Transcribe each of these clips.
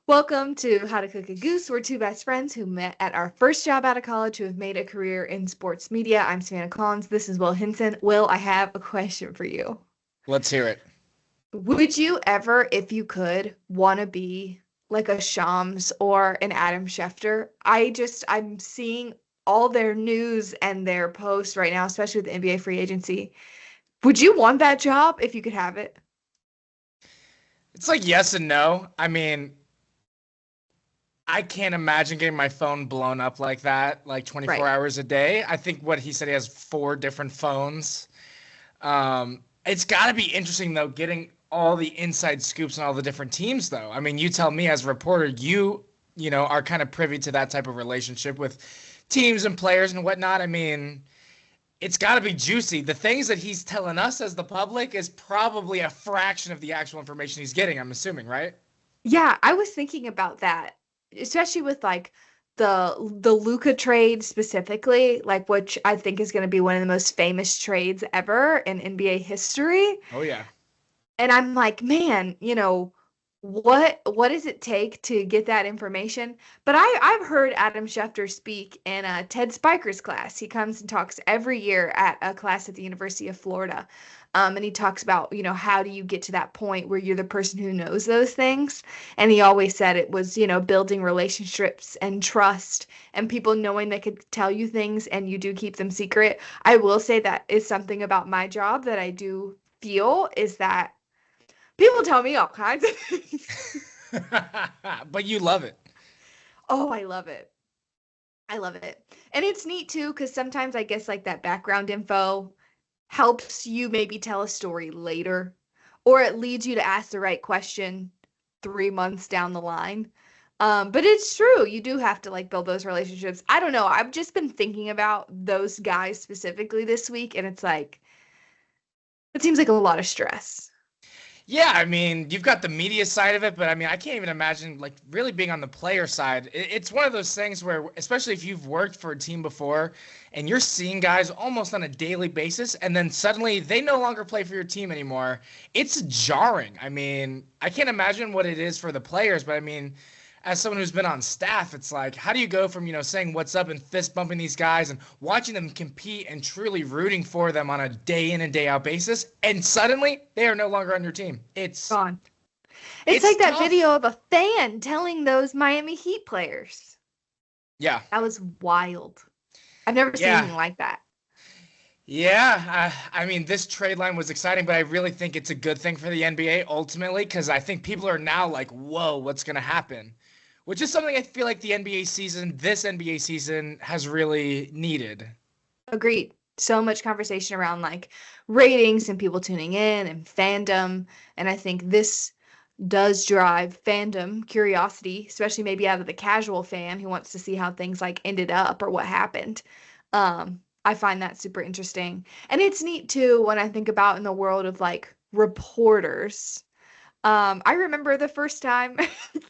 Welcome to How to Cook a Goose. We're two best friends who met at our first job out of college who have made a career in sports media. I'm Savanna Collins. This is Will Hinson. Will, I have a question for you. Let's hear it. Would you ever, if you could, want to be like a Shams or an Adam Schefter? I'm seeing all their news and their posts right now, especially with the NBA free agency. Would you want that job if you could have it? It's like yes and no. I mean, I can't imagine getting my phone blown up like that, like 24 Right. hours a day. I think what he said, he has 4 different phones. It's got to be interesting, though, getting all the inside scoops on all the different teams, though. I mean, you tell me as a reporter, you are kind of privy to that type of relationship with teams and players and whatnot. I mean, it's got to be juicy. The things that he's telling us as the public is probably a fraction of the actual information he's getting, I'm assuming, right? Yeah, I was thinking about that, especially with like the Luca trade specifically, like which I think is going to be one of the most famous trades ever in NBA history. Oh, yeah. And I'm like, man, what does it take to get that information? But I've heard Adam Schefter speak in Ted Spiker's class. He comes and talks every year at a class at the University of Florida. And he talks about, how do you get to that point where you're the person who knows those things? And he always said it was, building relationships and trust and people knowing they could tell you things and you do keep them secret. I will say that is something about my job that I do feel is that people tell me all kinds of things. But you love it. Oh, I love it. I love it. And it's neat too, because sometimes I guess like that background info helps you maybe tell a story later, or it leads you to ask the right question 3 months down the line. But it's true. You do have to like build those relationships. I don't know. I've just been thinking about those guys specifically this week, and it's like, it seems like a lot of stress. Yeah, I mean, you've got the media side of it, but I mean, I can't even imagine like really being on the player side. It's one of those things where, especially if you've worked for a team before and you're seeing guys almost on a daily basis, and then suddenly they no longer play for your team anymore, it's jarring. I mean, I can't imagine what it is for the players, but I mean, as someone who's been on staff, it's like, how do you go from, saying what's up and fist bumping these guys and watching them compete and truly rooting for them on a day in and day out basis, and suddenly they are no longer on your team? Gone. It's It's like that tough. video of a fan telling those Miami Heat players. Yeah. That was wild. I've never seen Yeah. anything like that. Yeah. I mean, this trade line was exciting, but I really think it's a good thing for the NBA ultimately because I think people are now like, whoa, what's going to happen? Which is something I feel like this NBA season has really needed. Agreed. So much conversation around like ratings and people tuning in and fandom. And I think this does drive fandom curiosity, especially maybe out of the casual fan who wants to see how things like ended up or what happened. I find that super interesting. And it's neat too when I think about in the world of like reporters. I remember the first time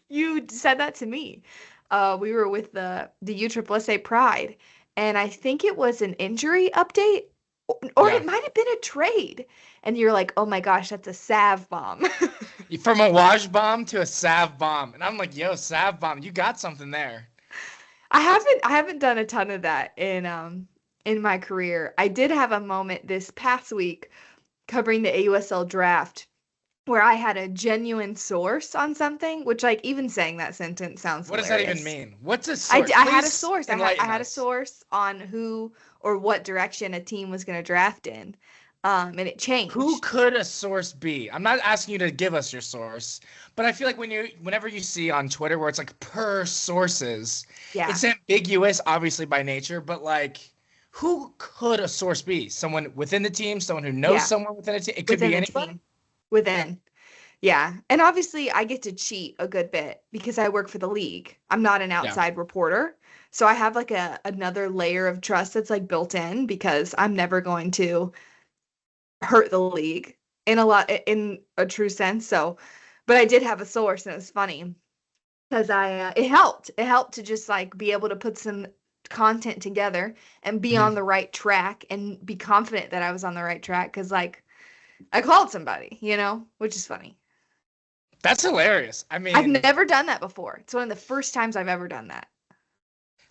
you said that to me. We were with the USSSA Pride, and I think it was an injury update, or Yeah. it might have been a trade. And you're like, oh my gosh, that's a salve bomb. From a wash bomb to a salve bomb. And I'm like, yo, salve bomb, you got something there. I haven't done a ton of that in my career. I did have a moment this past week covering the AUSL draft where I had a genuine source on something, which like even saying that sentence sounds What does that even hilarious. mean? What's a I, source? d- I had a Please source. I enlighten had a us. source on who or what direction a team was going to draft in, and it Who changed. could a source be? I'm not asking you to give us your source, but I feel like whenever you see on Twitter where it's like per sources, Yeah, it's ambiguous, obviously by nature, but like, who could a source be? Someone within the team, someone who knows yeah, someone within a team. It could within be the anybody. team, within. Yeah, and obviously I get to cheat a good bit because I work for the league. I'm not an Yeah. outside reporter, so I have like a another layer of trust that's like built in because I'm never going to hurt the league in a true sense. So, but I did have a source, and it was funny because it helped to just like be able to put some content together and be on Mhm. the right track and be confident that I was on the right track because like I called somebody, which is funny. That's hilarious. I I've mean, never done that before. It's one of the first times I've ever done that.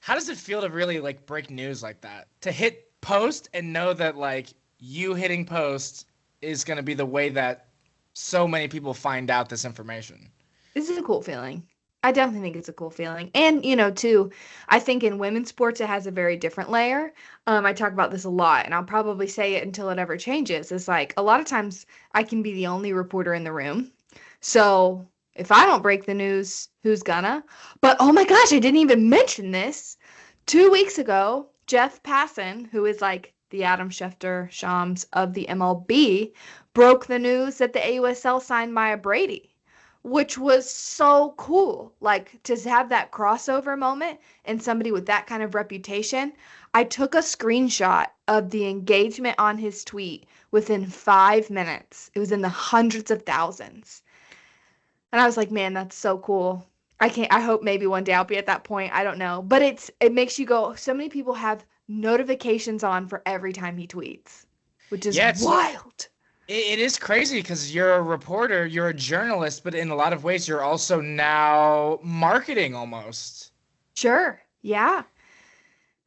how does it feel to really like break news like that? To hit post and know that like you hitting post is going to be the way that so many people find out this information. This is a cool feeling. I definitely think it's a cool feeling. And, too, I think in women's sports, it has a very different layer. I talk about this a lot, and I'll probably say it until it ever changes. It's like a lot of times I can be the only reporter in the room. So if I don't break the news, who's gonna? But oh my gosh, I didn't even mention this. 2 weeks ago, Jeff Passan, who is like the Adam Schefter Shams of the MLB, broke the news that the AUSL signed Maya Brady, which was so cool. Like to have that crossover moment and somebody with that kind of reputation. I took a screenshot of the engagement on his tweet within 5 minutes. It was in the hundreds of thousands. And I was like, man, that's so cool. I hope maybe one day I'll be at that point. I don't know. But it makes you go, so many people have notifications on for every time he tweets, which is Yeah, wild. it is crazy because you're a reporter, you're a journalist, but in a lot of ways, you're also now marketing almost. Sure. Yeah.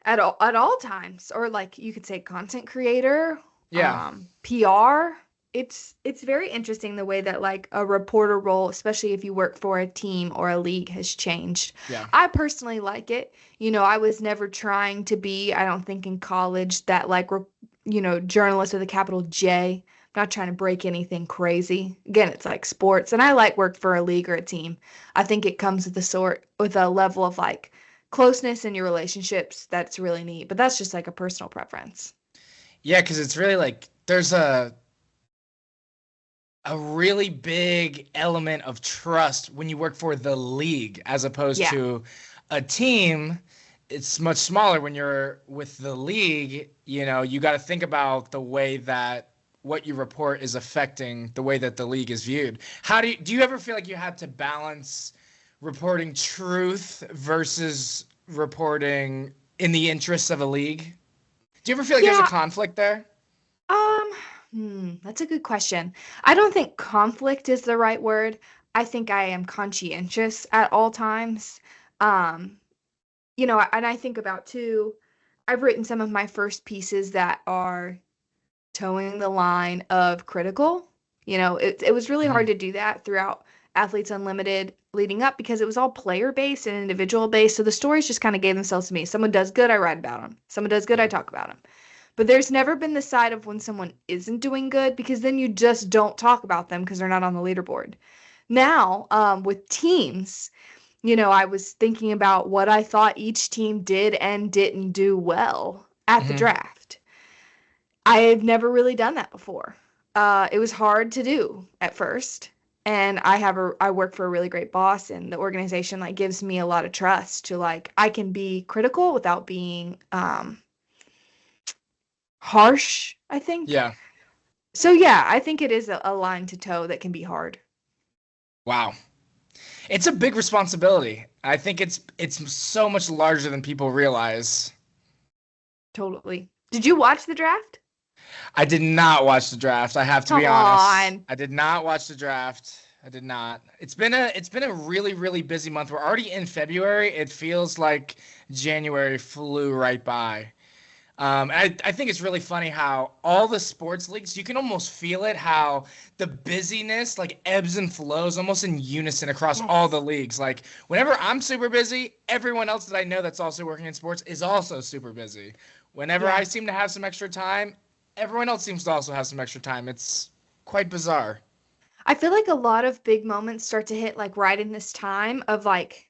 At all times. Or like you could say content creator, Yeah. PR. It's very interesting the way that like a reporter role, especially if you work for a team or a league, has changed. Yeah. I personally like it. I was never trying to be, I don't think in college that like journalist with a capital J. I'm not trying to break anything crazy. Again, it's like sports, and I like work for a league or a team. I think it comes with a level of like closeness in your relationships that's really neat. But that's just like a personal preference. Yeah, because it's really like there's a really big element of trust when you work for the league as opposed Yeah. to a team. It's much smaller when you're with the league. You got to think about the way that what you report is affecting the way that the league is viewed. How do you ever feel like you had to balance reporting truth versus reporting in the interests of a league? Do you ever feel like there's a Yeah. conflict there? Um, that's a good question. I don't think conflict is the right word. I think I am conscientious at all times. Um, and I think about too, I've written some of my first pieces that are towing the line of critical. It was really Mhm. hard to do that throughout Athletes Unlimited leading up because it was all player based and individual based. So the stories just kind of gave themselves to me. Someone does good, I write about them. Someone does good, I Yeah. talk about them. But there's never been the side of when someone isn't doing good because then you just don't talk about them because they're not on the leaderboard. Now, with teams, I was thinking about what I thought each team did and didn't do well at the Mhm. draft. I've never really done that before. It was hard to do at first. And I work for a really great boss, and the organization like gives me a lot of trust to like I can be critical without being harsh, I think. Yeah. So yeah, I think it is a line to toe that can be hard. Wow. It's a big responsibility. I think it's so much larger than people realize. Totally. Did you watch the draft? I did not watch the draft. I have to be Come honest. on. I did not watch the draft. I did not. It's been a really, really busy month. We're already in February. It feels like January flew right by. And I think it's really funny how all the sports leagues, you can almost feel it, how the busyness like ebbs and flows almost in unison across all Yes. the leagues. Like whenever I'm super busy, everyone else that I know that's also working in sports is also super busy. Whenever I Yeah. seem to have some extra time, everyone else seems to also have some extra time. It's quite bizarre. I feel like a lot of big moments start to hit like right in this time of like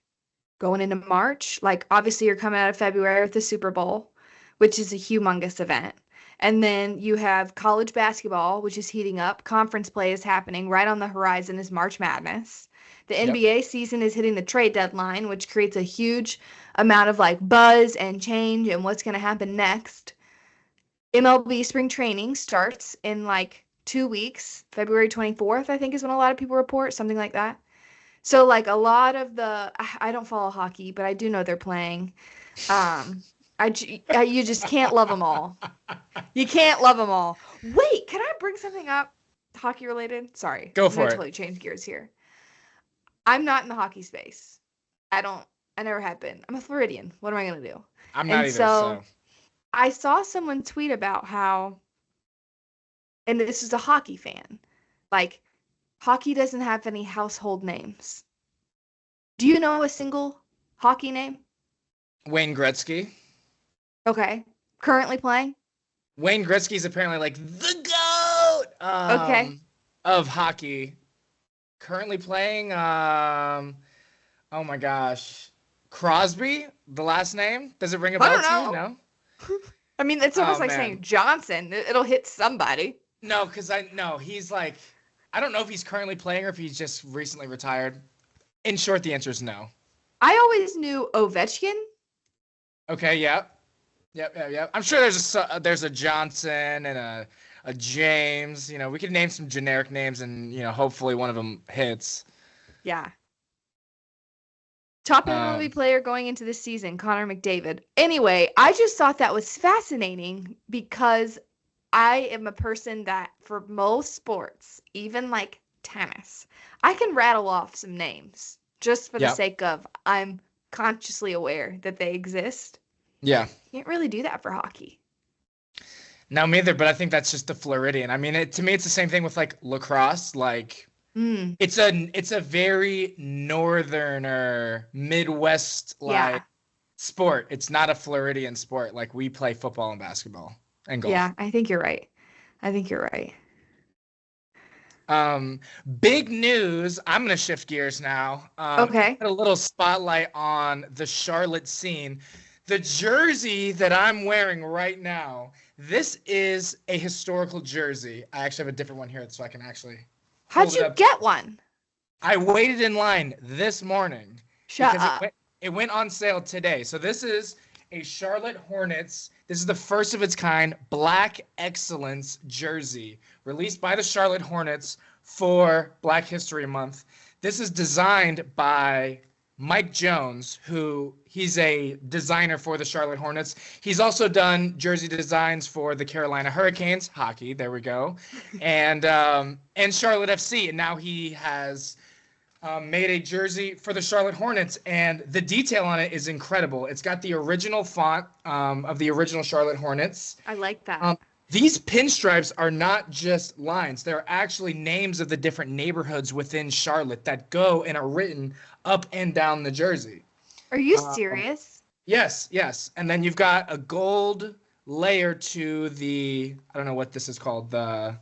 going into March. Like obviously you're coming out of February with the Super Bowl, which is a humongous event. And then you have college basketball, which is heating up. Conference play is happening. Right on the horizon is March Madness. The Yep. NBA season is hitting the trade deadline, which creates a huge amount of like buzz and change and what's going to happen next. MLB spring training starts in like 2 weeks. February 24th, I think, is when a lot of people report, something like that. So like a lot of I don't follow hockey, but I do know they're playing. Um, you just can't love them all. You can't love them all. Wait, can I bring something up hockey related? Sorry, Go I'm gonna for it. totally change gears here. I'm not in the hockey space. I never have been. I'm a Floridian. What am I going to do? I'm not And either, so so. I saw someone tweet about how, and this is a hockey fan, like, hockey doesn't have any household names. Do you know a single hockey name? Wayne Gretzky. Okay. Currently playing? Wayne Gretzky's apparently like the GOAT Okay. of hockey. Currently playing, oh my gosh. Crosby, the last name? Does it ring a I bell don't to you? know. No? I mean, it's Oh almost like man. saying Johnson. It'll hit somebody. No, because he's like, I don't know if he's currently playing or if he's just recently retired. In short, the answer is no. I always knew Ovechkin. Okay, yep. I'm sure there's a Johnson and a James. You know, we could name some generic names and, hopefully one of them hits. Yeah. Top MLB Um, player going into this season, Connor McDavid. Anyway, I just thought that was fascinating because I am a person that, for most sports, even like tennis, I can rattle off some names just for the yeah, sake of I'm consciously aware that they exist. yeah. Can't really do that for hockey. No, me either, but I think that's just the Floridian. I mean, to me, it's the same thing with like lacrosse. Like, Mm, it's a very northerner Midwest yeah. like sport. It's not a Floridian sport. Like we play football and basketball and golf. Yeah, I think you're right. I think you're right. Um, Big news. I'm gonna shift gears now. Okay. Put a little spotlight on the Charlotte scene. The jersey that I'm wearing right now. This is a historical jersey. I actually have a different one here, so I can actually How'd hold it you up. get one? I waited in line this morning Shut because it up. went on sale today. So this is a Charlotte Hornets. This is the first of its kind Black Excellence jersey released by the Charlotte Hornets for Black History Month. This is designed by Mike Jones, who he's a designer for the Charlotte Hornets. He's also done jersey designs for the Carolina Hurricanes, hockey, there we go, and Charlotte FC. And now he has made a jersey for the Charlotte Hornets, and the detail on it is incredible. It's got the original font of the original Charlotte Hornets. I like that. These pinstripes are not just lines. They're actually names of the different neighborhoods within Charlotte that go and are written up and down the jersey. Are you Um, serious? yes, yes. And then you've got a gold layer to the, I don't know what this is called, the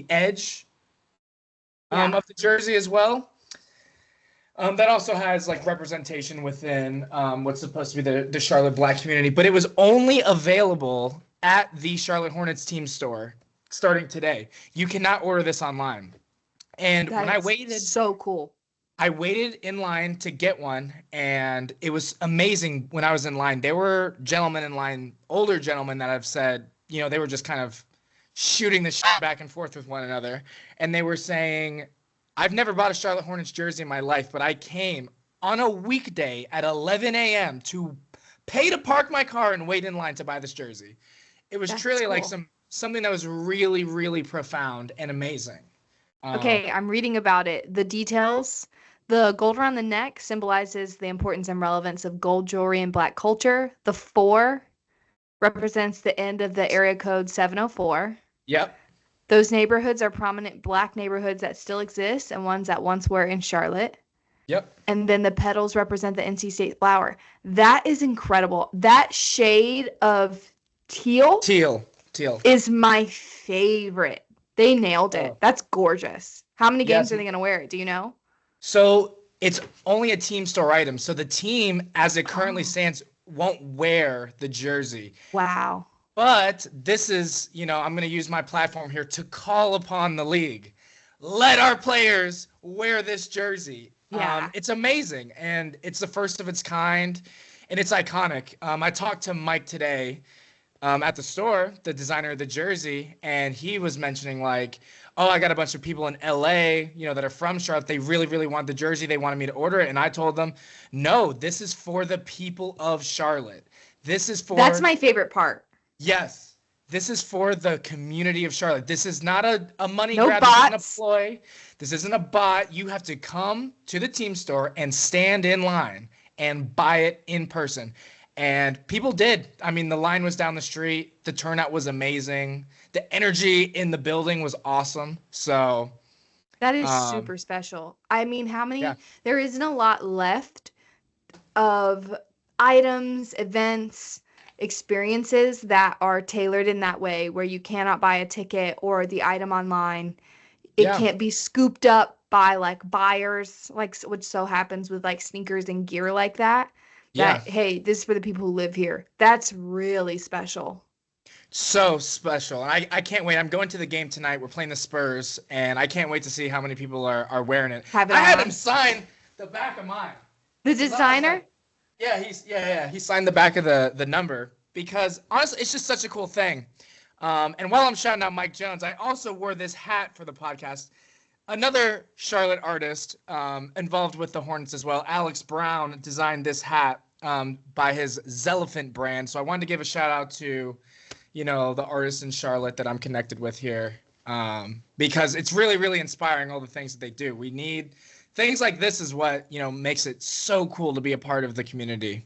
edge Yeah. of the jersey as well. That also has like representation within what's supposed to be the Charlotte Black community, but it was only available at the Charlotte Hornets team store starting today. You cannot order this online. And when I That's waited, so cool. I waited in line to get one, and it was amazing when I was in line. There were gentlemen in line, older gentlemen that have said, they were just kind of shooting the shit back and forth with one another, and they were saying, I've never bought a Charlotte Hornets jersey in my life, but I came on a weekday at 11 a.m. to pay to park my car and wait in line to buy this jersey. It was That's truly like cool. something that was really, really profound and amazing. Okay, I'm reading about it. The details. The gold around the neck symbolizes the importance and relevance of gold jewelry in Black culture. The 4 represents the end of the area code 704. Yep. Those neighborhoods are prominent Black neighborhoods that still exist and ones that once were in Charlotte. Yep. And then the petals represent the NC State flower. That is incredible. That shade of teal Teal. is my favorite. They nailed it. Oh. That's gorgeous. How many games Yes. are they going to wear it? Do you know? So it's only a team store item. So the team, as it currently stands, won't wear the jersey. Wow. But this is, I'm going to use my platform here to call upon the league. Let our players wear this jersey. Yeah. It's amazing, and it's the first of its kind, and it's iconic. I talked to Mike today at the store, the designer of the jersey, and he was mentioning like, oh, I got a bunch of people in LA, that are from Charlotte. They really, really want the jersey. They wanted me to order it, and I told them, no, this is for the people of Charlotte. This is for... That's my favorite part. Yes. This is for the community of Charlotte. This is not a money No grab. This isn't a bots. ploy. This isn't a bot. You have to come to the team store and stand in line and buy it in person. And people did. I mean, the line was down the street. The turnout was amazing. The energy in the building was awesome. So That is super special. I mean, yeah, there isn't a lot left of items, events, experiences that are tailored in that way where you cannot buy a ticket or the item online. It yeah, can't be scooped up by like buyers, like which so happens with like sneakers and gear like that. yeah. That, hey, this is for the people who live here. That's really special. So special. I can't wait. I'm going to the game tonight. We're playing the Spurs, and I can't wait to see how many people are wearing it. Have it I had on. him sign the back of mine. The 'Cause I was designer? like, yeah, he signed the back of the number because honestly, it's just such a cool thing. And while I'm shouting out Mike Jones, I also wore this hat for the podcast. Another Charlotte artist involved with the Hornets as well, Alex Brown, designed this hat by his Zelephant brand. So I wanted to give a shout out to, the artists in Charlotte that I'm connected with here, because it's really, really inspiring all the things that they do. We need things like this is what, makes it so cool to be a part of the community.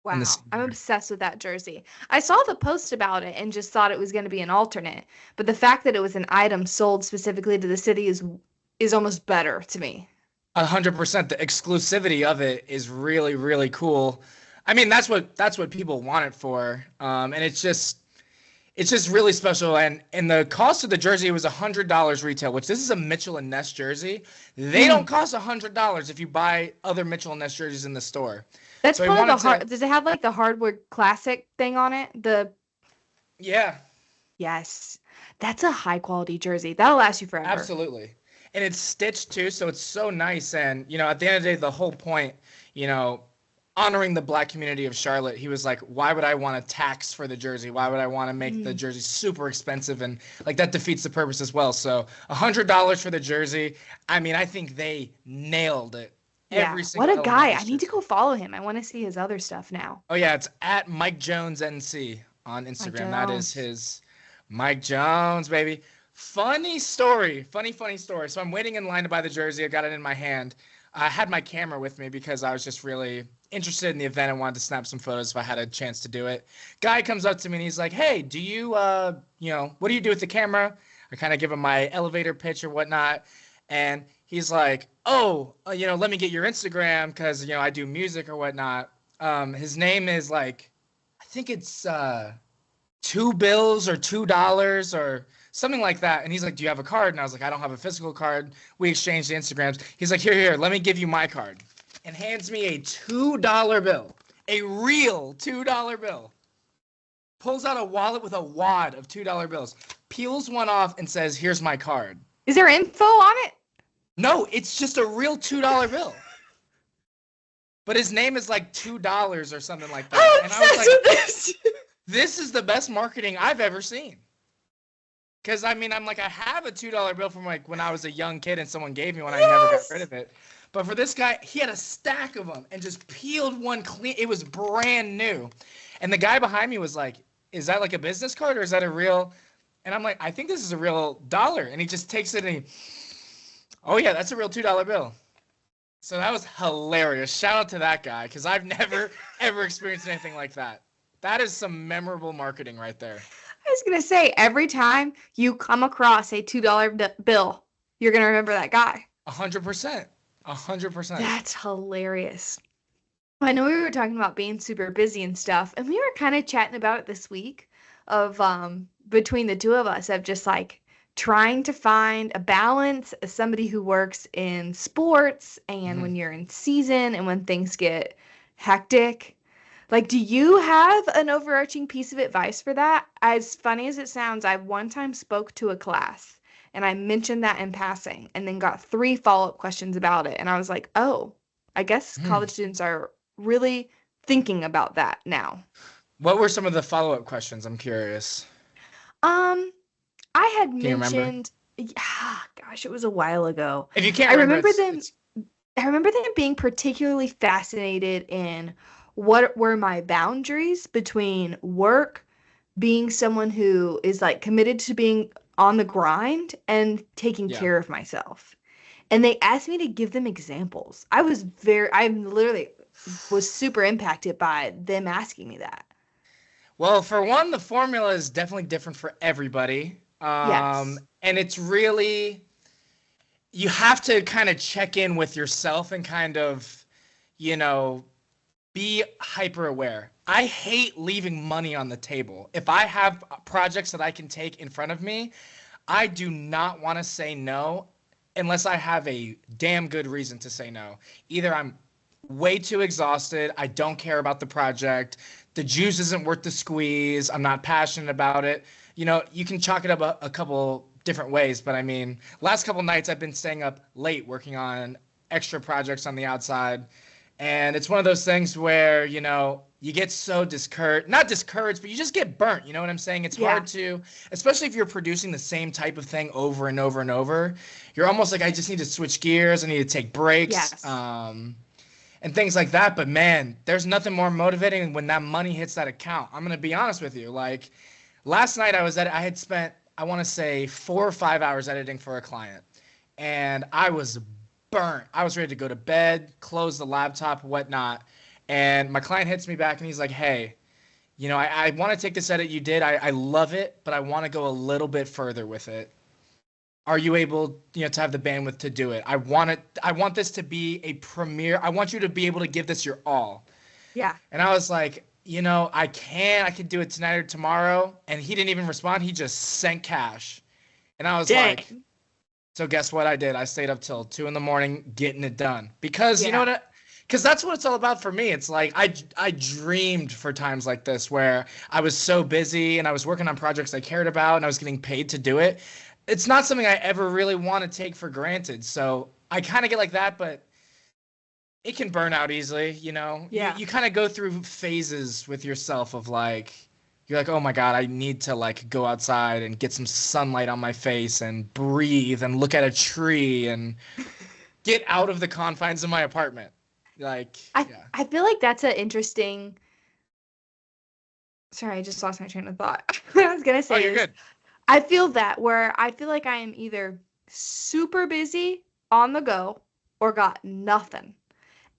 Wow. I'm obsessed with that jersey. I saw the post about it and just thought it was going to be an alternate, but the fact that it was an item sold specifically to the city is almost better to me. 100%. The exclusivity of it is really, really cool. I mean, that's what people want it for. And it's just really special. And the cost of the jersey was $100 retail, which this is a Mitchell and Ness jersey. They don't cost $100 if you buy other Mitchell and Ness jerseys in the store. That's So probably does it have like the hardwood classic thing on it? Yeah, Yes. That's a high quality jersey. That'll last you forever. absolutely. And it's stitched too, so it's so nice. And, at the end of the day, the whole point, honoring the black community of Charlotte, he was like, why would I want to tax for the jersey? Why would I want to make the jersey super expensive? And like that defeats the purpose as well. So $100 for the jersey. I mean, I think they nailed it. Yeah. What a guy. I need to go follow him. I want to see his other stuff now. Oh, yeah. It's at Mike Jones NC on Instagram. That is his Mike Jones, baby. Funny story. Funny story. So I'm waiting in line to buy the jersey. I got it in my hand. I had my camera with me because I was just really interested in the event and wanted to snap some photos if I had a chance to do it. Guy comes up to me and he's like, hey, do you, what do you do with the camera? I kind of give him my elevator pitch or whatnot. And he's like, oh, let me get your Instagram because, I do music or whatnot. His name is like, I think it's $2 or $2 or something like that. And he's like, do you have a card? And I was like, I don't have a physical card. We exchanged the Instagrams. He's like, here, let me give you my card. And hands me a $2 bill, a real $2 bill. Pulls out a wallet with a wad of $2 bills, peels one off and says, here's my card. Is there info on it? No, it's just a real $2 bill. But his name is like $2 or something like that. I'm and I was obsessed like, with this. this is the best marketing I've ever seen. Because, I mean, I'm like, I have a $2 bill from like when I was a young kid and someone gave me one. I never got rid of it. But for this guy, he had a stack of them and just peeled one clean. It was brand new. And the guy behind me was like, is that like a business card or is that a real? And I'm like, I think this is a real dollar. And he just takes it and oh yeah, that's a real $2 bill. So that was hilarious. Shout out to that guy because I've never, ever experienced anything like that. That is some memorable marketing right there. I was going to say, every time you come across a $2 bill, you're going to remember that guy. 100%. 100%. That's hilarious. I know we were talking about being super busy and stuff, and we were kind of chatting about it this week of between the two of us of just like trying to find a balance as somebody who works in sports and when you're in season and when things get hectic. Like, do you have an overarching piece of advice for that? As funny as it sounds, I one time spoke to a class and I mentioned that in passing and then got 3 follow-up questions about it. And I was like, oh, I guess college students are really thinking about that now. What were some of the follow-up questions? I'm curious. I had Can you remember? mentioned, gosh, it was a while ago. If you can't I remember, I remember them being particularly fascinated in what were my boundaries between work, being someone who is like committed to being on the grind and taking Yeah. care of myself. And they asked me to give them examples. I literally was super impacted by them asking me that. Well, for one, the formula is definitely different for everybody. Yes. And it's really, you have to kind of check in with yourself and kind of, you know, be hyper aware. I hate leaving money on the table. If I have projects that I can take in front of me, I do not want to say no unless I have a damn good reason to say no. Either I'm way too exhausted, I don't care about the project, the juice isn't worth the squeeze, I'm not passionate about it. You know, you can chalk it up a couple different ways, but I mean, last couple nights I've been staying up late working on extra projects on the outside. And it's one of those things where, you know, you get so discouraged, not discouraged, but you just get burnt. You know what I'm saying? It's Yeah. hard to, especially if you're producing the same type of thing over and over and over. You're almost like, I just need to switch gears. I need to take breaks, Yes. and things like that. But man, there's nothing more motivating when that money hits that account. I'm going to be honest with you. Like last night I had spent, I want to say 4 or 5 hours editing for a client, and I was burnt. I was ready to go to bed, close the laptop, whatnot. And my client hits me back and he's like, hey, you know, I want to take this edit you did. I love it, but I want to go a little bit further with it. Are you able, you know, to have the bandwidth to do it? I want this to be a premiere. I want you to be able to give this your all. Yeah. And I was like, you know, I could do it tonight or tomorrow. And he didn't even respond. He just sent cash. And I was like, Dang. so guess what I did? I stayed up till 2 a.m. getting it done because you know Yeah. what? Because that's what it's all about for me. It's like I dreamed for times like this where I was so busy and I was working on projects I cared about and I was getting paid to do it. It's not something I ever really want to take for granted. So I kind of get like that, but it can burn out easily. You know, Yeah. you kind of go through phases with yourself of like you're like, oh my God, I need to like go outside and get some sunlight on my face and breathe and look at a tree and get out of the confines of my apartment. Like, I yeah. I feel like that's an interesting. Sorry, I just lost my train of thought. What I was gonna Oh, say you're is good. I feel that where I feel like I am either super busy on the go or got nothing.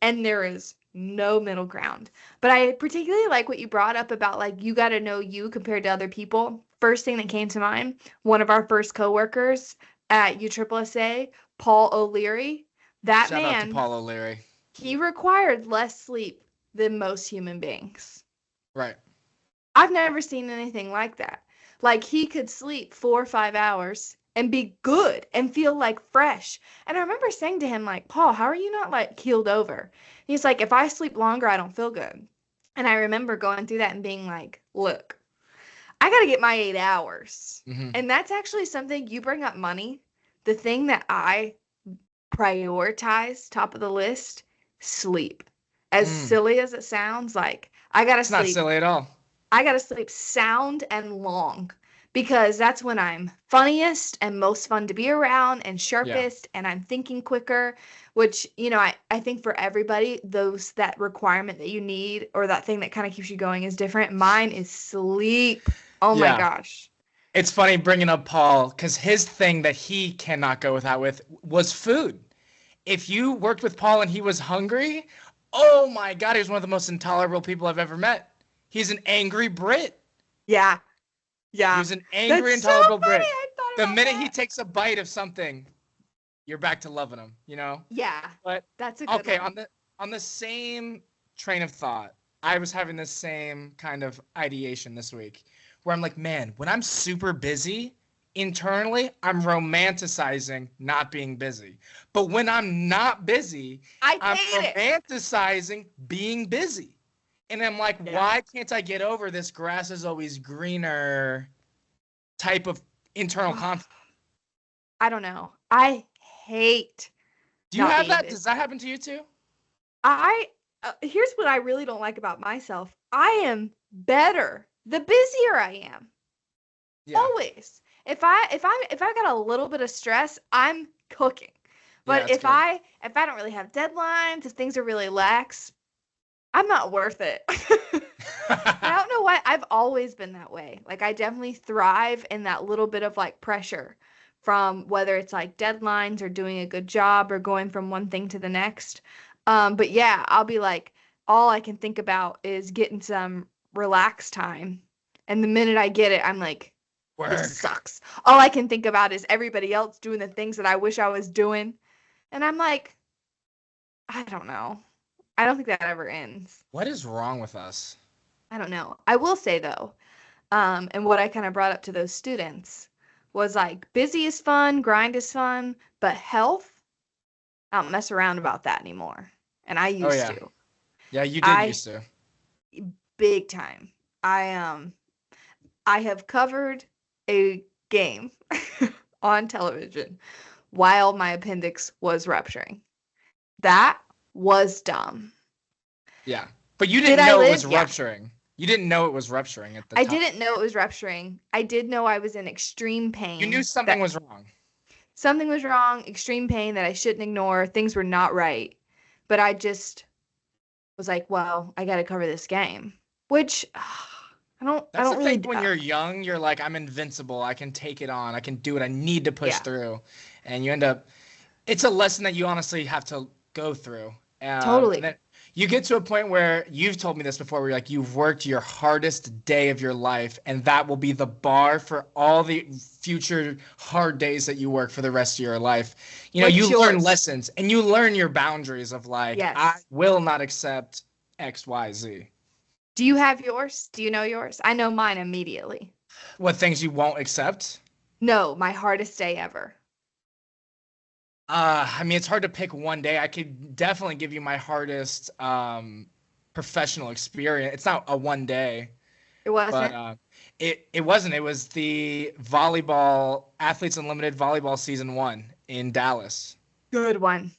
And there is no middle ground. But I particularly like what you brought up about like you got to know you compared to other people. First thing that came to mind, one of our first coworkers at USSSA, Paul O'Leary, that Shout out to man, Paul O'Leary. he required less sleep than most human beings. Right. I've never seen anything like that. Like he could sleep 4 or 5 hours and be good and feel like fresh. And I remember saying to him, like, Paul, how are you not like keeled over? He's like, if I sleep longer, I don't feel good. And I remember going through that and being like, look, I got to get my 8 hours. Mm-hmm. And that's actually something you bring up money. The thing that I prioritize top of the list, sleep. As Mm. silly as it sounds, like I got to It's not sleep silly at all. I gotta sleep sound and long because that's when I'm funniest and most fun to be around and Yeah. sharpest and I'm thinking quicker, which, I think for everybody, that requirement that you need or that thing that kind of keeps you going is different. Mine is sleep. Oh my Yeah. gosh. It's funny bringing up Paul because his thing that he cannot go without with was food. If you worked with Paul and he was hungry, oh my God, he was one of the most intolerable people I've ever met. He's an angry Brit. Yeah. He Yeah. was an angry, That's so intolerable funny. Brit. I thought The about minute he that. takes a bite of something, you're back to loving him, you know? Yeah. But That's a good okay, one. on the same train of thought, I was having the same kind of ideation this week where I'm like, man, when I'm super busy internally, I'm romanticizing not being busy. But when I'm not busy, I I'm hate it. romanticizing being busy. And I'm like, Yeah. why can't I get over this grass is always greener type of internal conflict? I don't know. I hate Do you not have being that? busy. Does that happen to you too? I Here's what I really don't like about myself. I am better the busier I am. Yeah. Always. If I got a little bit of stress, I'm cooking. Yeah, But it's good. if I don't really have deadlines, if things are really lax, I'm not worth it. I don't know why. I've always been that way. Like, I definitely thrive in that little bit of like pressure from whether it's like deadlines or doing a good job or going from one thing to the next. But yeah, I'll be like, all I can think about is getting some relaxed time. And the minute I get it, I'm like, this Work. sucks. All I can think about is everybody else doing the things that I wish I was doing. And I'm like, I don't know. I don't think that ever ends. What is wrong with us? I don't know. I will say though, and what I kind of brought up to those students was like busy is fun, grind is fun, but health, I don't mess around about that anymore. And I Oh used yeah. to. Yeah, you did I used to. big time. I have covered a game on television while my appendix was rupturing. That was dumb. Yeah. But you Did didn't I know it live? was Yeah. rupturing. You didn't know it was rupturing at the I time. didn't know it was rupturing. I did know I was in extreme You knew pain, something that was wrong. something was wrong, extreme pain that I shouldn't ignore. Things were not right. But I just was like, well, I got to cover this game, which I That's don't the thing really, when you're young, you're like, I'm invincible. I can take it on. I can do it. I need to push yeah, through. And you end up, it's a lesson that you honestly have to go through. And totally. then you get to a point where you've told me this before, where you're like, you've worked your hardest day of your life, and that will be the bar for all the future hard days that you work for the rest of your life. What's You learn yours? lessons and you learn your boundaries of like, I Yes. will not accept X, Y, Z. Do you have yours? Do you know yours? I know mine immediately. What things you won't accept? No, my hardest day ever. I mean, it's hard to pick one day. I could definitely give you my hardest professional experience. It's not a one day, It but wasn't. it wasn't. It was the volleyball Athletes Unlimited volleyball season 1 in Dallas. Good one.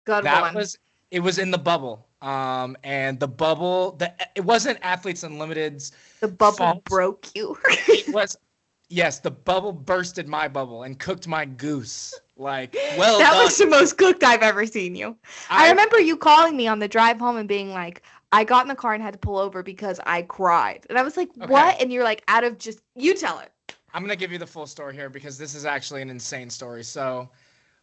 Good That one. was it was in the bubble. And the bubble, it wasn't Athletes Unlimited's The bubble fault. broke you. It was, yes, the bubble bursted my bubble and cooked my goose. Like, well That done. was the most cooked I've ever seen you. I I remember you calling me on the drive home and being like, I got in the car and had to pull over because I cried. And I was like, okay. what? And you're like, out of just, you tell it. I'm gonna give you the full story here because this is actually an insane story. So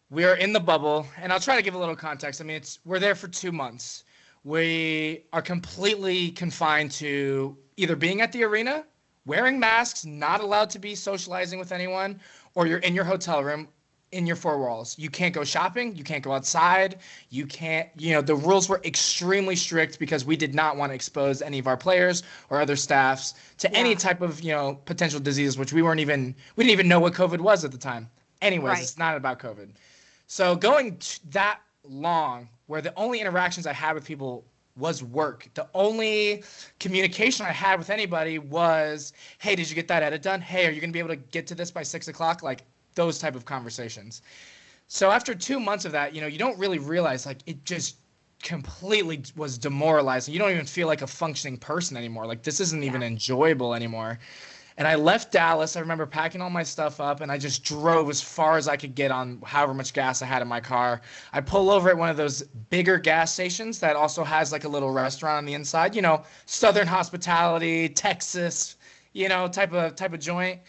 we are in the bubble, and I'll try to give a little context. I mean, we're there for 2 months. We are completely confined to either being at the arena, wearing masks, not allowed to be socializing with anyone, or you're in your hotel room in your four walls. You can't go shopping, you can't go outside, you can't, the rules were extremely strict because we did not want to expose any of our players or other staffs to any Yeah. type of, potential diseases, which we didn't even know what COVID was at the time. Anyways, Right. it's not about COVID. So going that long, where the only interactions I had with people was work. The only communication I had with anybody was, "Hey, did you get that edit done? Hey, are you gonna be able to get to this by 6 o'clock?" Like those type of conversations. So after 2 months of that, you don't really realize like it just completely was demoralizing. You don't even feel like a functioning person anymore. Like this isn't even Yeah. enjoyable anymore. And I left Dallas. I remember packing all my stuff up and I just drove as far as I could get on however much gas I had in my car. I pull over at one of those bigger gas stations that also has like a little restaurant on the inside, Southern hospitality, Texas, type of joint.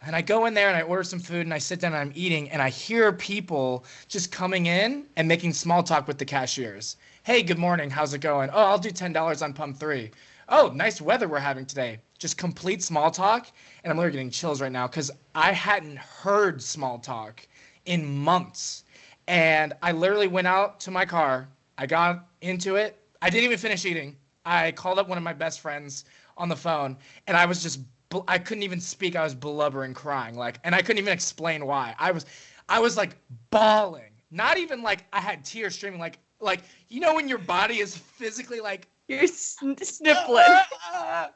And I go in there and I order some food and I sit down and I'm eating and I hear people just coming in and making small talk with the cashiers. "Hey, good morning. How's it going? Oh, I'll do $10 on pump 3. Oh, nice weather we're having today." Just complete small talk. And I'm literally getting chills right now because I hadn't heard small talk in months. And I literally went out to my car. I got into it. I didn't even finish eating. I called up one of my best friends on the phone and I couldn't even speak. I was blubbering, crying, and I couldn't even explain why. I was like bawling. Not even like I had tears streaming, like when your body is physically like, You're sniffling.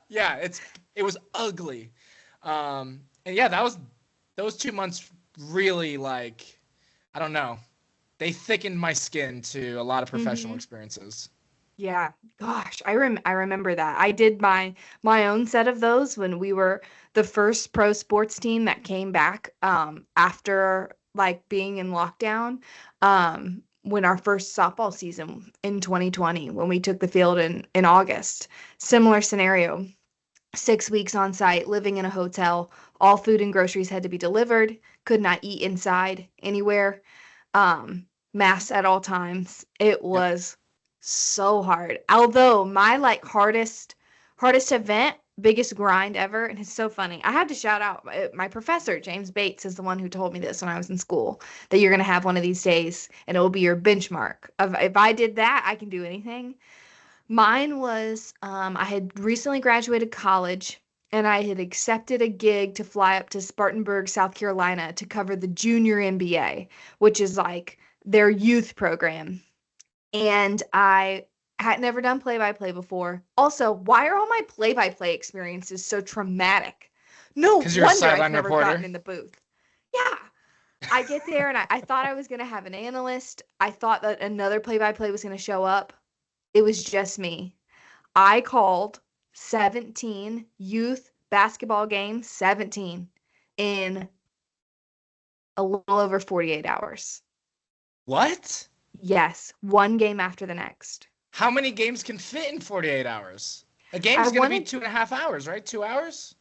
yeah, it was ugly. And yeah, those 2 months really like, I don't know, they thickened my skin to a lot of professional Hmm. experiences. Yeah. Gosh, I remember that. I did my own set of those when we were the first pro sports team that came back after like being in lockdown. when our first softball season in 2020, when we took the field in August. Similar scenario. 6 weeks on site, living in a hotel. All food and groceries had to be delivered. Could not eat inside anywhere. Masks at all times. It Yep. was so hard. Although my like hardest event, biggest grind ever, and it's so funny. I had to shout out my professor, James Bates, is the one who told me this when I was in school, that you're gonna have one of these days and it will be your benchmark of if I did that, I can do anything. Mine was I had recently graduated college and I had accepted a gig to fly up to Spartanburg, South Carolina to cover the junior NBA, which is like their youth program. And I had never done play-by-play before. Also, why are all my play-by-play experiences so traumatic? No Because you're a wonder I've sideline never gotten reporter. in the booth. Yeah. I get there and I thought I was going to have an analyst. I thought that another play-by-play was going to show up. It was just me. I called 17 youth basketball games, 17 in a little over 48 hours. What? Yes, one game after the next. How many games can fit in 48 hours? A I game's going to be wanted 2.5 hours, right? 2 hours?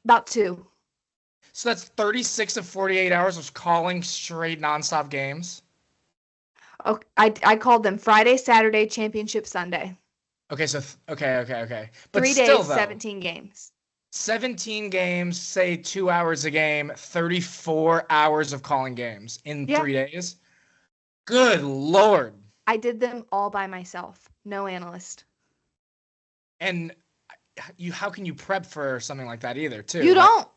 about two. So that's 36 of 48 hours of calling straight nonstop games. Oh, I called them Friday, Saturday, championship Sunday. Okay, so okay. But 3 days, still though, 17 games. 17 games, say 2 hours a game, 34 hours of calling games in Yeah, 3 days. Good Lord. I did them all by myself. No analyst. And how can you prep for something like that either, too? You Like, don't.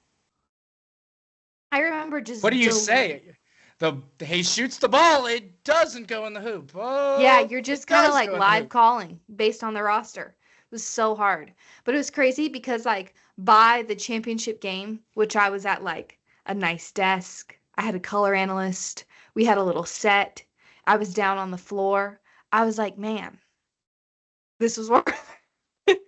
I remember what do just you say? He shoots the ball, it doesn't go in the hoop. Yeah, Oh, you're it just kind of does like go in the live hoop. calling based on the roster. It was so hard. But it was crazy because like by the championship game, which I was at like a nice desk, I had a color analyst, we had a little set. I was down on the floor. I was like, man, this was worth it.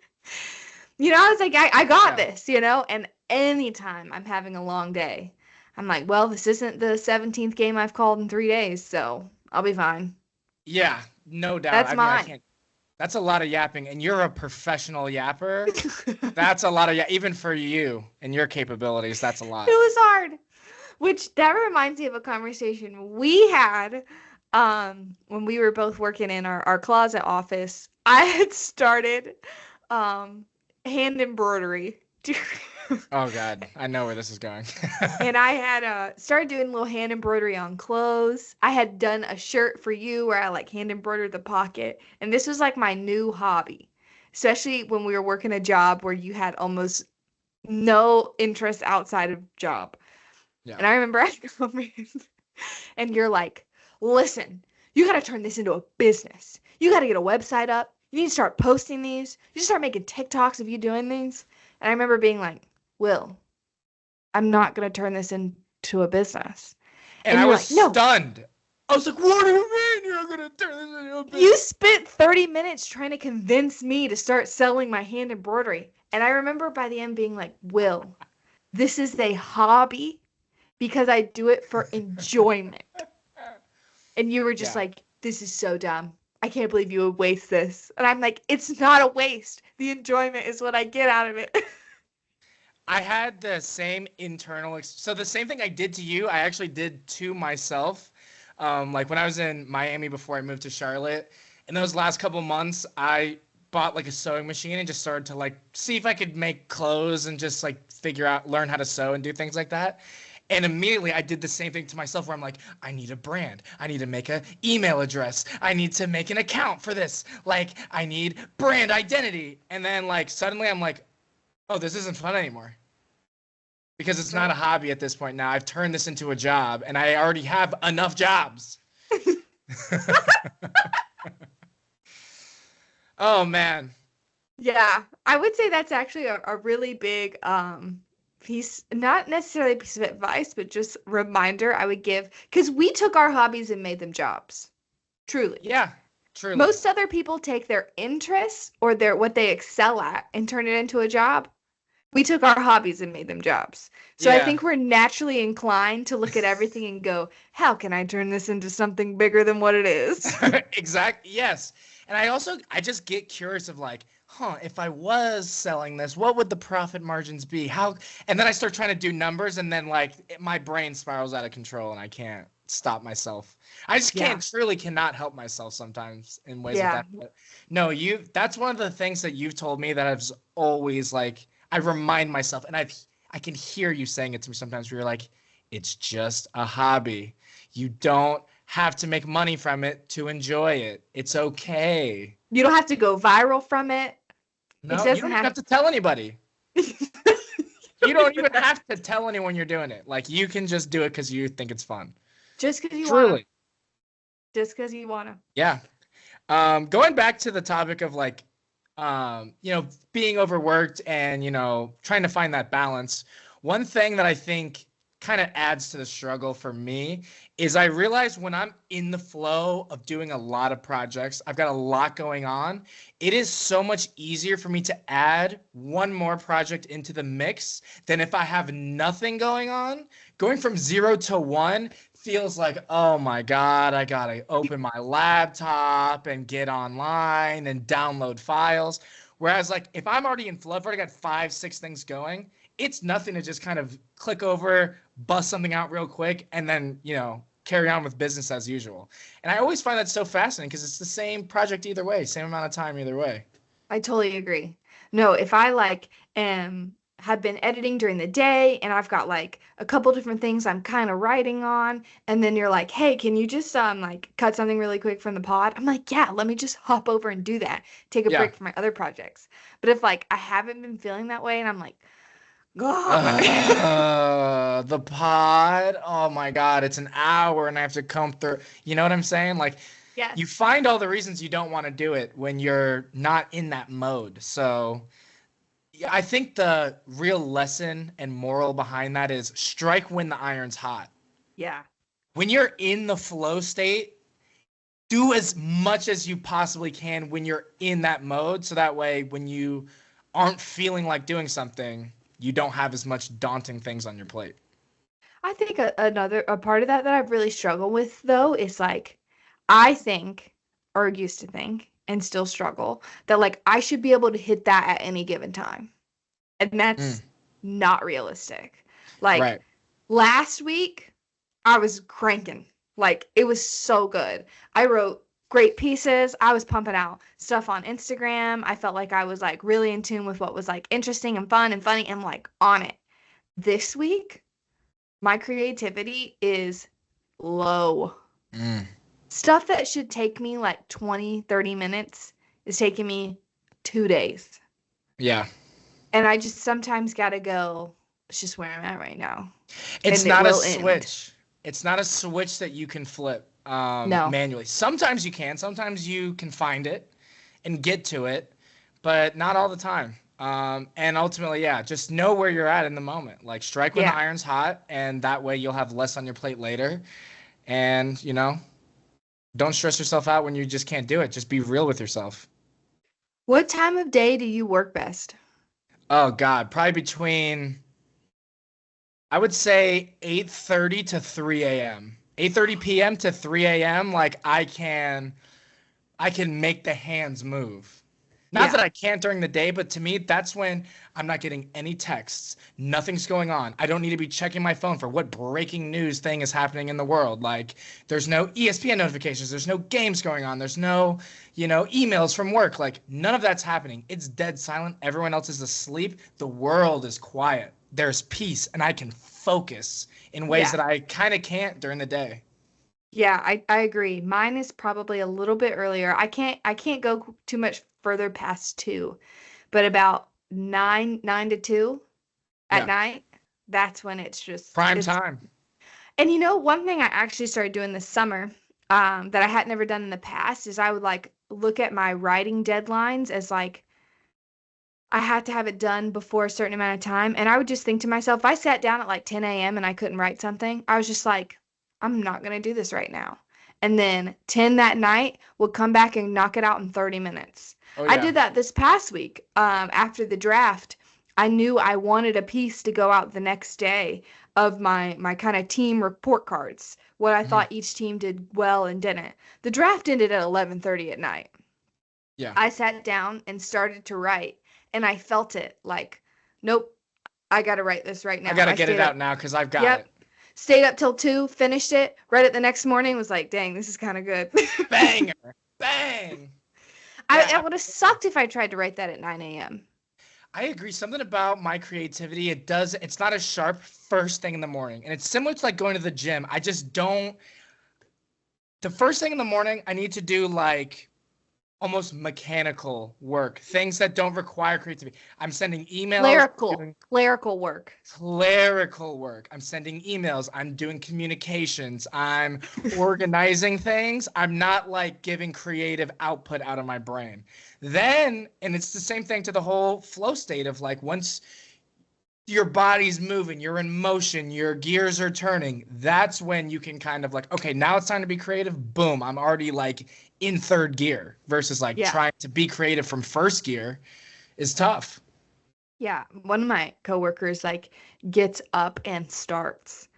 I was like, I got Yeah. this, and anytime I'm having a long day, I'm like, well, this isn't the 17th game I've called in 3 days, so I'll be fine. Yeah, no doubt. That's I mean, I mine. can't. That's a lot of yapping, and you're a professional yapper. That's a lot of even for you and your capabilities. That's a It lot. was hard. Which that reminds me of a conversation we had when we were both working in our closet office. I had started um hand embroidery. Oh God, I know where this is going. And I had started doing little hand embroidery on clothes. I had done a shirt for you where I like hand embroidered the pocket. And this was like my new hobby. Especially when we were working a job where you had almost no interest outside of job. Yeah. And I remember I come in and you're like, listen, you got to turn this into a business. You got to get a website up. You need to start posting these. You start making TikToks of you doing these. And I remember being like, Will, I'm not going to turn this into a business. And And I you're was like, no, stunned. I was like, "What do you mean you're gonna turn this into a you business?" spent 30 minutes trying to convince me to start selling my hand embroidery. And I remember by the end being like, Will, this is a hobby because I do it for enjoyment. And you were just Yeah. like, this is so dumb. I can't believe you would waste this. And I'm like, it's not a waste. The enjoyment is what I get out of it. I had the same so the same thing I did to you, I actually did to myself. Like when I was in Miami before I moved to Charlotte, in those last couple months, I bought like a sewing machine and just started to like see if I could make clothes and just like learn how to sew and do things like that. And immediately I did the same thing to myself where I'm like, I need a brand. I need to make an email address. I need to make an account for this. Like, I need brand identity. And then like suddenly I'm like, oh, this isn't fun anymore. Because it's not a Right. hobby at this point now. I've turned this into a job and I already have enough jobs. Oh man. Yeah, I would say that's actually a really big piece, not necessarily a piece of advice, but just reminder I would give because we took our hobbies and made them jobs. Truly. Yeah, truly. Most other people take their interests or their what they excel at and turn it into a job. We took our hobbies and made them jobs. So I Yeah. think we're naturally inclined to look at everything and go, how can I turn this into something bigger than what it is? Exactly. Yes. And I just get curious of like, if I was selling this, what would the profit margins be? How, and then I start trying to do numbers and then like my brain spirals out of control and I can't stop myself. I just Yeah. truly cannot help myself sometimes in ways with Yeah. that. But no, that's one of the things that you've told me that I've always like, I remind myself and I can hear you saying it to me sometimes where you're like, it's just a hobby. You don't have to make money from it to enjoy it. It's okay. You don't have to go viral from it. It No, you doesn't don't even have have to tell anybody. You don't even have to tell anyone you're doing it. Like you can just do it because you think it's fun. just because you want to. Truly. Just because you want to. Yeah. Going back to the topic of like, being overworked and, trying to find that balance. One thing that I think kind of adds to the struggle for me is I realize when I'm in the flow of doing a lot of projects, I've got a lot going on. It is so much easier for me to add one more project into the mix than if I have nothing going on. Going from 0 to 1 feels like, oh my God, I gotta open my laptop and get online and download files. Whereas, like, if I'm already in flow, I've already got 5, 6 things going, it's nothing to just kind of click over, bust something out real quick, and then, carry on with business as usual. And I always find that so fascinating because it's the same project either way, same amount of time either way. I totally agree. No, if I like have been editing during the day and I've got like a couple different things I'm kind of writing on, and then you're like, "Hey, can you just like cut something really quick from the pod?" I'm like, "Yeah, let me just hop over and do that. Take a Yeah. break from my other projects." But if like I haven't been feeling that way and I'm like, God. The pod. Oh my God, it's an hour and I have to come through. You know what I'm saying? Like, you Yes. find all the reasons you don't want to do it when you're not in that mode. So, yeah, I think the real lesson and moral behind that is strike when the iron's hot. Yeah. When you're in the flow state, do as much as you possibly can when you're in that mode. So that way, when you aren't feeling like doing something, you don't have as much daunting things on your plate. I think another a part of that I've really struggled with though is like I think or used to think and still struggle that like I should be able to hit that at any given time. And Mm, that's not realistic. Like right. last week I was cranking. Like it was so good. I wrote great pieces. I was pumping out stuff on Instagram. I felt like I was like really in tune with what was like interesting and fun and funny and like on it. This week my creativity is low. Mm, Stuff that should take me like 20, 30 minutes is taking me 2 days. yeah. And I just sometimes gotta go, it's just where I'm at right now. It's And it not a will end. switch. It's not a switch that you can flip No. manually. Sometimes you can. Sometimes you can find it and get to it, but not all the time. And ultimately, yeah, just know where you're at in the moment. Like strike when the Yeah. iron's hot, and that way you'll have less on your plate later. And don't stress yourself out when you just can't do it. Just be real with yourself. What time of day do you work best? Oh God, probably between I would say 8:30 to 3 a.m. 8:30 p.m. to 3 a.m. Like I can make the hands move. Not that Yeah. I can't during the day, but to me, that's when I'm not getting any texts. Nothing's going on. I don't need to be checking my phone for what breaking news thing is happening in the world. Like, there's no ESPN notifications. There's no games going on. There's no, emails from work. Like, none of that's happening. It's dead silent. Everyone else is asleep. The world is quiet. There's peace, and I can focus in ways Yeah. that I kind of can't during the day. Yeah, I agree. Mine is probably a little bit earlier. I can't go too much further past 2, but about 9 to 2 at Yeah. night, that's when it's just Prime it's. time. And one thing I actually started doing this summer, that I had never done in the past is I would like look at my writing deadlines as like I had to have it done before a certain amount of time. And I would just think to myself, if I sat down at like 10 a.m. and I couldn't write something, I was just like, I'm not going to do this right now. And then 10 that night would come back and knock it out in 30 minutes. Oh, I yeah. did that this past week, after the draft. I knew I wanted a piece to go out the next day of my kind of team report cards, what I Mhm. thought each team did well and didn't. The draft ended at 11:30 at night. Yeah. I sat down and started to write, and I felt it like, nope, I got to write this right I now. gotta I get it stayed out up, now because I've got yep, it. stayed up till 2, finished it, read it the next morning, was like, dang, this is kind of good. Banger. Bang. It Yeah, would have sucked if I tried to write that at 9 a.m. I agree. Something about my creativity, it's not as sharp first thing in the morning. And it's similar to like going to the gym. I just don't, the first thing in the morning, I need to do like almost mechanical work, things that don't require creativity. I'm sending emails, doing Clerical work. clerical work. I'm sending emails. I'm doing communications. I'm organizing things. I'm not like giving creative output out of my brain. Then, and it's the same thing to the whole flow state of like once your body's moving, you're in motion, your gears are turning. That's when you can kind of like, okay, now it's time to be creative. Boom, I'm already like in third gear versus like Yeah. trying to be creative from first gear is tough. Yeah. One of my coworkers like gets up and starts.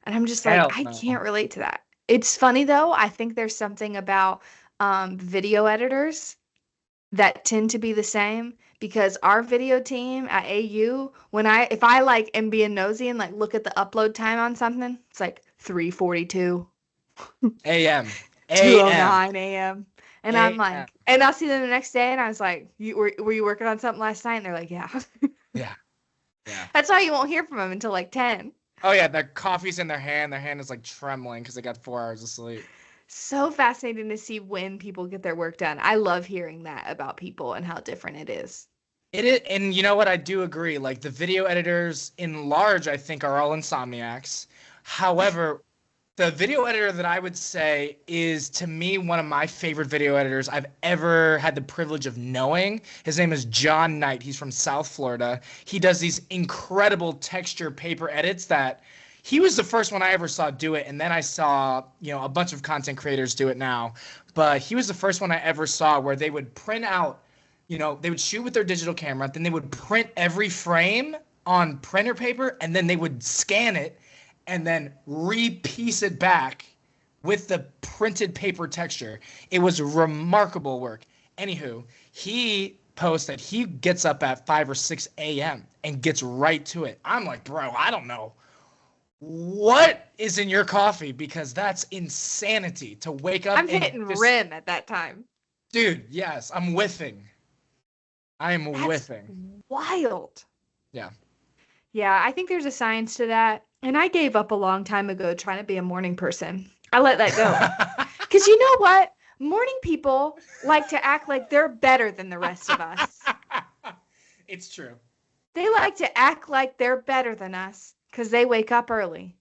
And I'm just like, Hell I no. can't relate to that. It's funny though. I think there's something about video editors that tend to be the same because our video team at AU, if I like am being nosy and like look at the upload time on something, it's like 3:42, AM. AM. 2:09 a.m. And I'm AM. like, and I'll see them the next day and I was like, were you working on something last night? And they're like, yeah. Yeah. Yeah. That's why you won't hear from them until like 10. Oh yeah, the coffee's in their hand. Their hand is like trembling because they got 4 hours of sleep. So fascinating to see when people get their work done. I love hearing that about people and how different it is. It is, and you know what? I do agree. Like the video editors in large, I think are all insomniacs. However, the video editor that I would say is to me one of my favorite video editors I've ever had the privilege of knowing. His name is John Knight. He's from South Florida. He does these incredible texture paper edits that he was the first one I ever saw do it, and then I saw, a bunch of content creators do it now. But he was the first one I ever saw where they would print out, they would shoot with their digital camera, then they would print every frame on printer paper, and then they would scan it and then repiece it back with the printed paper texture. It was remarkable work. Anywho, he posts that he gets up at 5 or 6 a.m. and gets right to it. I'm like, bro, I don't know what is in your coffee because that's insanity to wake up I'm and hitting just, RIM at that time. dude, yes, I'm whiffing. I am That's whiffing. wild. Yeah. Yeah, I think there's a science to that. And I gave up a long time ago trying to be a morning person. I let that go. Because you know what? Morning people like to act like they're better than the rest of us. It's true. They like to act like they're better than us because they wake up early.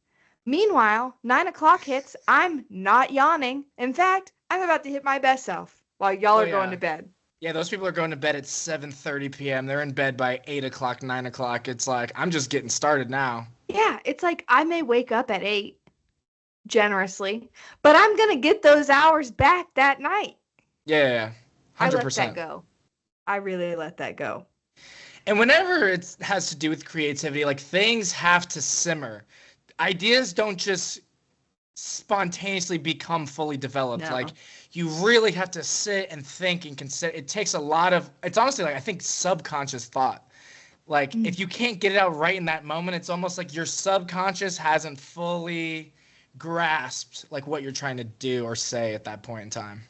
Meanwhile, 9 o'clock hits, I'm not yawning. In fact, I'm about to hit my best self while y'all Oh are going yeah. to bed. Yeah, those people are going to bed at 7:30 p.m. They're in bed by 8 o'clock, 9 o'clock. It's like, I'm just getting started now. Yeah, it's like I may wake up at 8 generously, but I'm going to get those hours back that night. Yeah, I let that 100%. go. I really let that go. And whenever it has to do with creativity, like things have to simmer. Ideas don't just spontaneously become fully developed. No. Like you really have to sit and think and consider. It takes a lot of, it's honestly like, I think subconscious thought. Like if you can't get it out right in that moment, it's almost like your subconscious hasn't fully grasped like what you're trying to do or say at that point in time.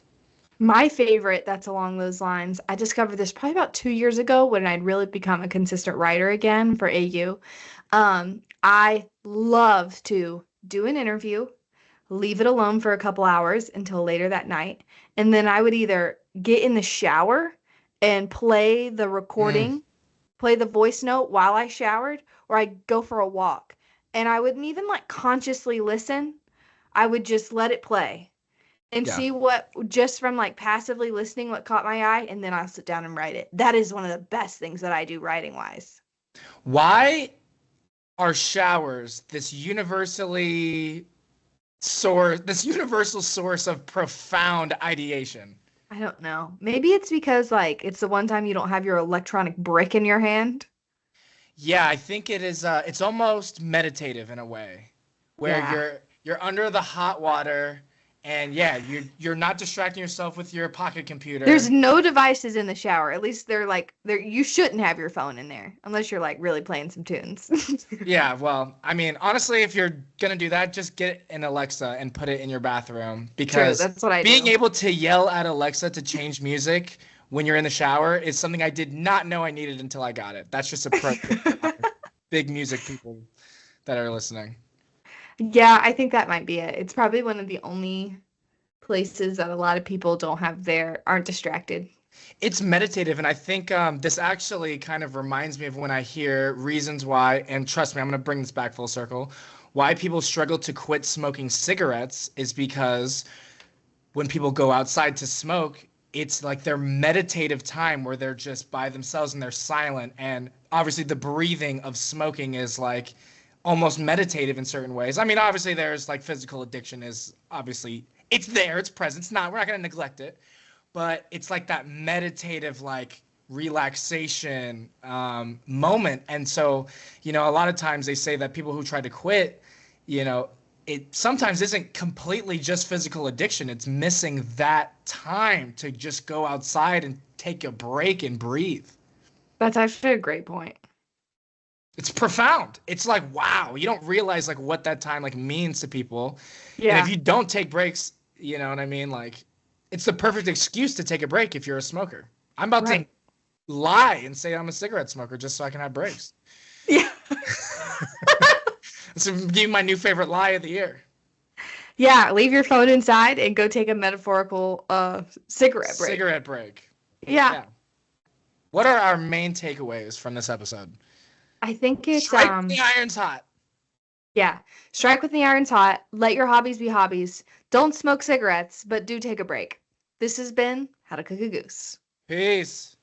My favorite that's along those lines, I discovered this probably about 2 years ago when I'd really become a consistent writer again for AU. I love to do an interview, leave it alone for a couple hours until later that night, and then I would either get in the shower and play the recording, play the voice note while I showered, or I'd go for a walk. And I wouldn't even like consciously listen. I would just let it play and Yeah. see what, just from like passively listening, what caught my eye, and then I'll sit down and write it. That is one of the best things that I do writing wise. Why are showers this universal source of profound ideation? I don't know. Maybe it's because like it's the one time you don't have your electronic brick in your hand. Yeah, I think it is. It's almost meditative in a way, where Yeah. you're under the hot water, and yeah, you're not distracting yourself with your pocket There's computer. no devices in the shower. At least they're like there. You shouldn't have your phone in there unless you're like really playing some tunes. Yeah, well, I mean, honestly, if you're gonna do that, just get an Alexa and put it in your bathroom True, because that's what I being do. able to yell at Alexa to change music when you're in the shower is something I did not know I needed until I got it. That's just a pro tip for my big music people that are listening. Yeah, I think that might be it. It's probably one of the only places that a lot of people don't have aren't distracted. It's meditative, and I think this actually kind of reminds me of when I hear reasons why, and trust me, I'm going to bring this back full circle, why people struggle to quit smoking cigarettes is because when people go outside to smoke, it's like their meditative time where they're just by themselves and they're silent. And obviously, the breathing of smoking is like almost meditative in certain ways. I mean, obviously, there's like physical addiction is obviously it's there, it's present. It's not, we're not going to neglect it, but it's like that meditative, like relaxation moment. And so, a lot of times they say that people who try to quit, you know, it sometimes isn't completely just physical addiction. It's missing that time to just go outside and take a break and breathe. That's actually a great point. It's profound. It's like, wow, you don't realize like what that time like means to people. And if Yeah, you don't take breaks, you know what I mean? Like it's the perfect excuse to take a break if you're a smoker. I'm about to right. lie and say I'm a cigarette smoker just so I can have breaks. Yeah. This will be my new favorite lie of the year. Yeah, leave your phone inside and go take a metaphorical cigarette break. Cigarette break. Yeah. Yeah. What are our main takeaways from this episode? I think it's Strike the iron's hot. yeah. Strike with the iron's hot. Let your hobbies be hobbies. Don't smoke cigarettes, but do take a break. This has been How to Cook a Goose. Peace.